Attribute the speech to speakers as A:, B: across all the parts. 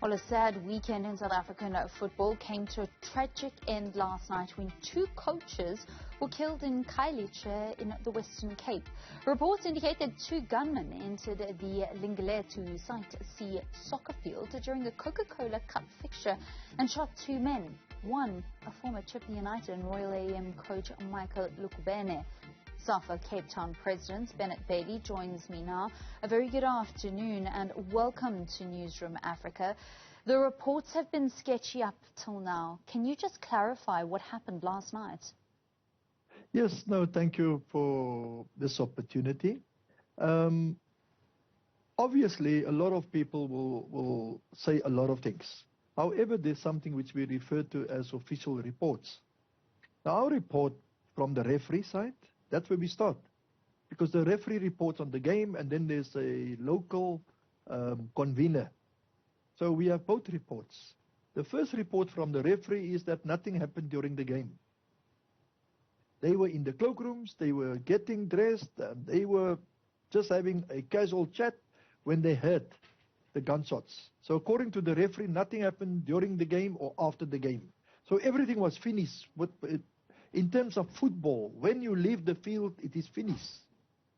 A: Well, a sad weekend in South African football came to a tragic end last night when two coaches were killed in Khayelitsha in the Western Cape. Reports indicate that two gunmen entered the Khayelitsha Site C soccer field during the Coca-Cola Cup fixture and shot two men. One, a former Chippa United and Royal AM coach Khayelitsha. Safa Cape Town President Bennett Bailey joins me now. A very good afternoon and welcome to Newzroom Afrika. The reports have been sketchy up till now. Can you just clarify what happened last night?
B: Yes, no, thank you for this opportunity. Obviously, a lot of people will say a lot of things. However, there's something which we refer to as official reports. Now, our report from the referee side, that's where we start, because the referee reports on the game and then there's a local convener. So we have both reports. The first report from the referee is that nothing happened during the game. They were in the cloakrooms, they were getting dressed, and they were just having a casual chat when they heard the gunshots. So according to the referee, nothing happened during the game or after the game. So everything was finished with it. In terms of football, when you leave the field, it is finished.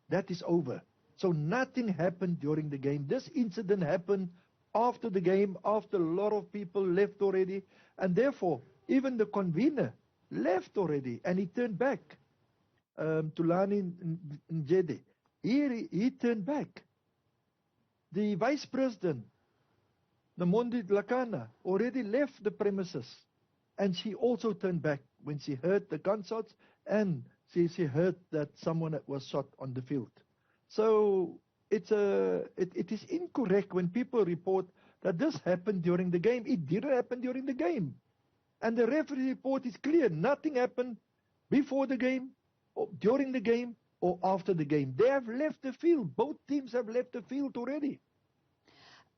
B: That is over. So nothing happened during the game. This incident happened after the game, after a lot of people left already. And therefore, even the convener left already. And he turned back. Tulani Njede. He turned back. The vice president, Namondi Lakana, already left the premises. And she also turned back when she heard the gunshots and she heard that someone was shot on the field. So it is incorrect when people report that this happened during the game. It didn't happen during the game. And the referee report is clear. Nothing happened before the game, or during the game, or after the game. They have left the field. Both teams have left the field already.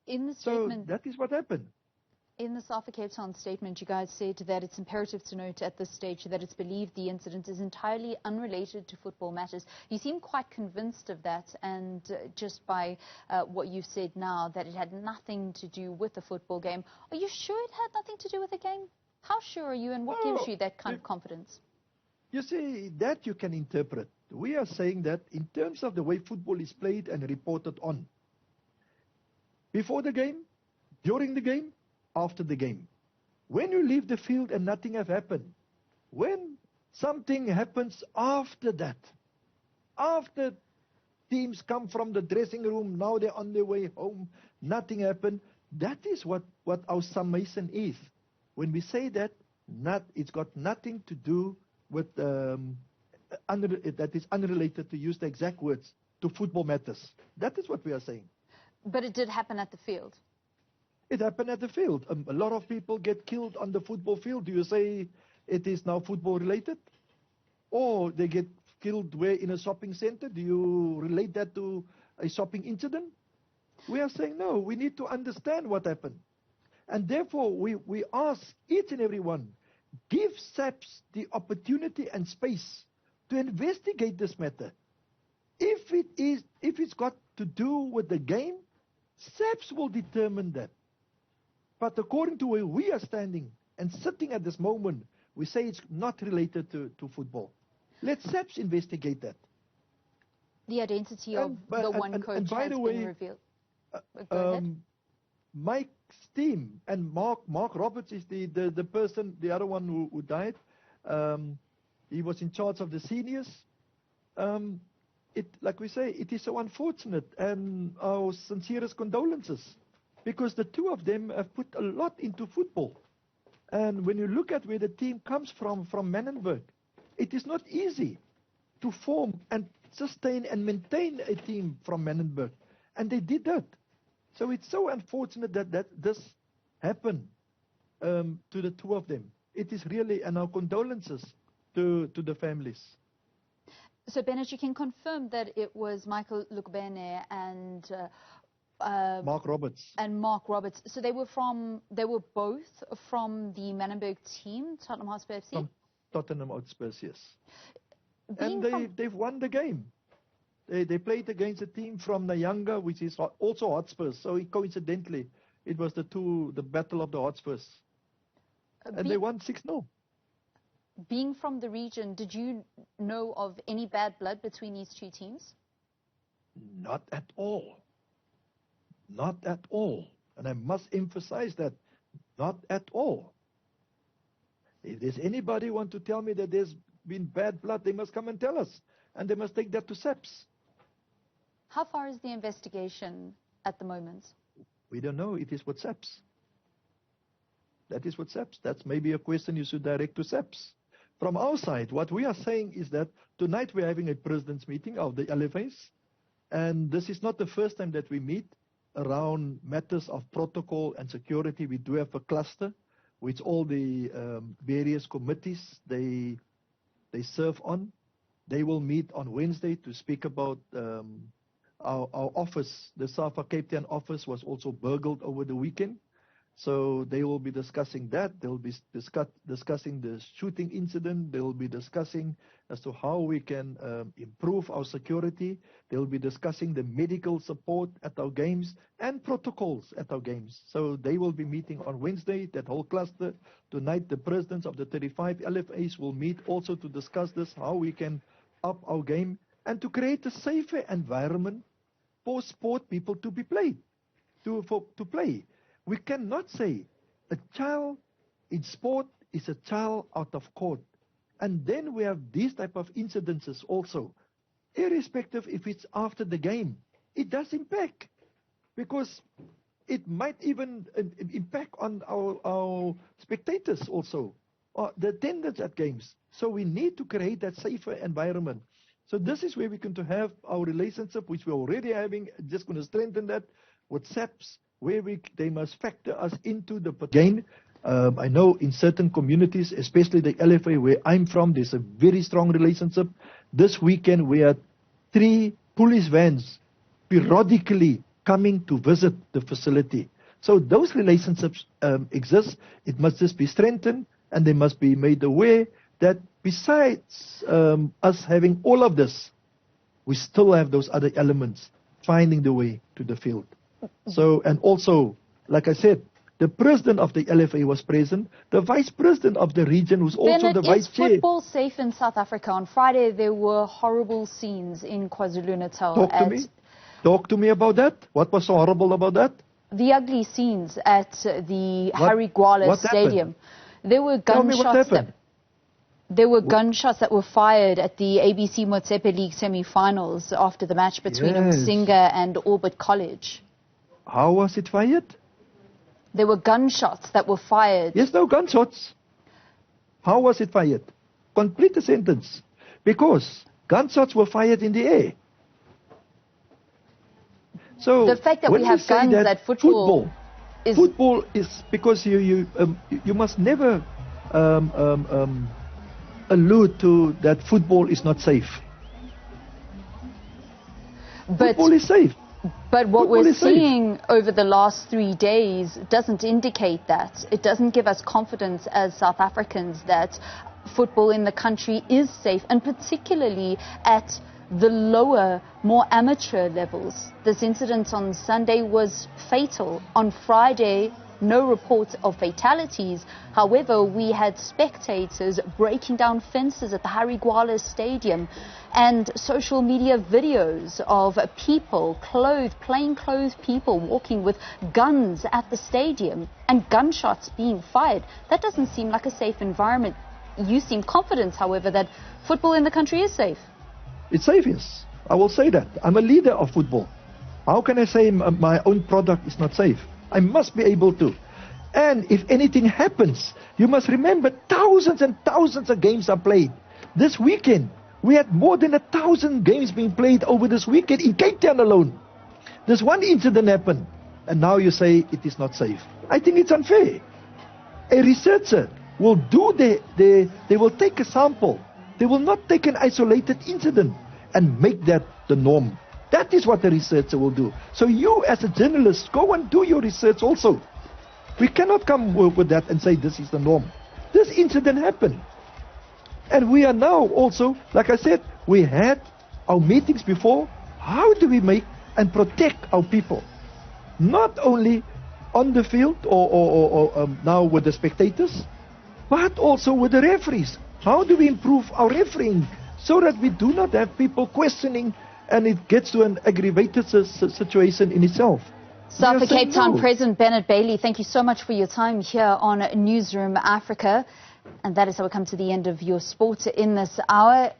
A: In the statement,
B: so that is what happened.
A: In the Safa Cape Town statement, you guys said that it's imperative to note at this stage that it's believed the incident is entirely unrelated to football matters. You seem quite convinced of that, and just by what you've said now, that it had nothing to do with the football game. Are you sure it had nothing to do with the game? How sure are you, and what gives you that kind of confidence?
B: You see, that you can interpret. We are saying that in terms of the way football is played and reported on. Before the game, during the game, after the game. When you leave the field and nothing has happened, when something happens after that, after teams come from the dressing room, now they're on their way home, nothing happened, that is what our summation is. When we say that, it's got nothing to do with, that is unrelated, to use the exact words, to football matters. That is what we are saying.
A: But it did happen at the field.
B: It happened at the field. A lot of people get killed on the football field. Do you say it is now football related? Or they get killed where in a shopping center? Do you relate that to a shopping incident? We are saying no, we need to understand what happened. And therefore we ask each and every one, give SAPS the opportunity and space to investigate this matter. If it's got to do with the game, SAPS will determine that. But according to where we are standing and sitting at this moment, we say it's not related to football. Let SAPS investigate that.
A: The identity of the one coach has been revealed. Go ahead.
B: Mike's team, and Mark Roberts is the person, the other one who died. He was in charge of the seniors. Like we say, it is so unfortunate, and our sincerest condolences. Because the two of them have put a lot into football. And when you look at where the team comes from Menenberg, it is not easy to form and sustain and maintain a team from Menenberg. And they did that. So it's so unfortunate that this happened to the two of them. It is really, and our condolences to the families.
A: So, Bennett, you can confirm that it was Khayelitsha and
B: Mark Roberts.
A: And Mark Roberts. So they were both from the Menenberg team, Tottenham Hotspur FC?
B: From Tottenham Hotspur, yes. And they've won the game. They played against a team from Nyanga, which is also Hotspur. So coincidentally, It was the battle of the Hotspurs. And they won 6-0.
A: Being from the region, did you know of any bad blood between these two teams?
B: Not at all. Not at all. And I must emphasize that. Not at all. If there's anybody want to tell me that there's been bad blood, they must come and tell us. And they must take that to SAPS.
A: How far is the investigation at the moment?
B: We don't know. It is what SAPS. That is what SAPS. That's maybe a question you should direct to SAPS. From our side, what we are saying is that tonight we're having a president's meeting of the LFAs. And this is not the first time that we meet around matters of protocol and security. We do have a cluster, which all the various committees, they serve on. They will meet on Wednesday to speak about our office. The Safa Cape Town office was also burgled over the weekend. So they will be discussing that. They'll be discussing the shooting incident. They'll be discussing as to how we can improve our security. They'll be discussing the medical support at our games and protocols at our games. So they will be meeting on Wednesday, that whole cluster. Tonight, the presidents of the 35 LFAs will meet also to discuss this, how we can up our game and to create a safer environment for sport people to be played, to play. We cannot say a child in sport is a child out of court. And then we have these type of incidences also. Irrespective if it's after the game, it does impact. Because it might even impact on our spectators also, or the attendance at games. So we need to create that safer environment. So this is where we're going to have our relationship, which we're already having, just going to strengthen that with SAPS, where they must factor us into the game. I know in certain communities, especially the LFA where I'm from, there's a very strong relationship. This weekend we had 3 police vans periodically coming to visit the facility. So those relationships exist. It must just be strengthened, and they must be made aware that besides us having all of this, we still have those other elements, finding the way to the field. So, and also, like I said, the president of the LFA was present, the vice president of the region was also
A: Bennett,
B: the vice chair.
A: Is football safe in South Africa? On Friday, there were horrible scenes in KwaZulu-Natal.
B: Talk to me about that. What was so horrible about that?
A: The ugly scenes at the Harry Gwala Stadium. There were gunshots that were fired at the ABC Motsepe League semi-finals after the match between Msinga and Orbit College.
B: How was it fired?
A: There were gunshots that were fired.
B: Yes, no gunshots. How was it fired? Complete the sentence. Because gunshots were fired in the air. So
A: the fact that we have guns at football
B: is because you must never allude to that football is not safe. Football is safe.
A: But what we're seeing over the last 3 days doesn't indicate that. It doesn't give us confidence as South Africans that football in the country is safe, and particularly at the lower, more amateur levels. This incident on Sunday was fatal. On Friday, no reports of fatalities. However, we had spectators breaking down fences at the Harry Gwala Stadium and social media videos of people, plainclothes people walking with guns at the stadium and gunshots being fired. That doesn't seem like a safe environment. You seem confident, however, that football in the country is safe.
B: It's safe, yes. I will say that. I'm a leader of football. How can I say my own product is not safe? I must be able to. And if anything happens, you must remember thousands and thousands of games are played. This weekend, we had more than 1,000 games being played over this weekend in Cape Town alone. This one incident happened, and now you say it is not safe. I think it's unfair. A researcher will they will take a sample. They will not take an isolated incident and make that the norm. That is what the researcher will do. So you as a journalist, go and do your research also. We cannot come with that and say this is the norm. This incident happened. And we are now also, like I said, we had our meetings before. How do we make and protect our people? Not only on the field or now with the spectators, but also with the referees. How do we improve our refereeing so that we do not have people questioning and it gets to an aggravated situation in itself?
A: Safa Cape Town President Bennett Bailey, thank you so much for your time here on Newzroom Afrika. And that is how we come to the end of your sport in this hour.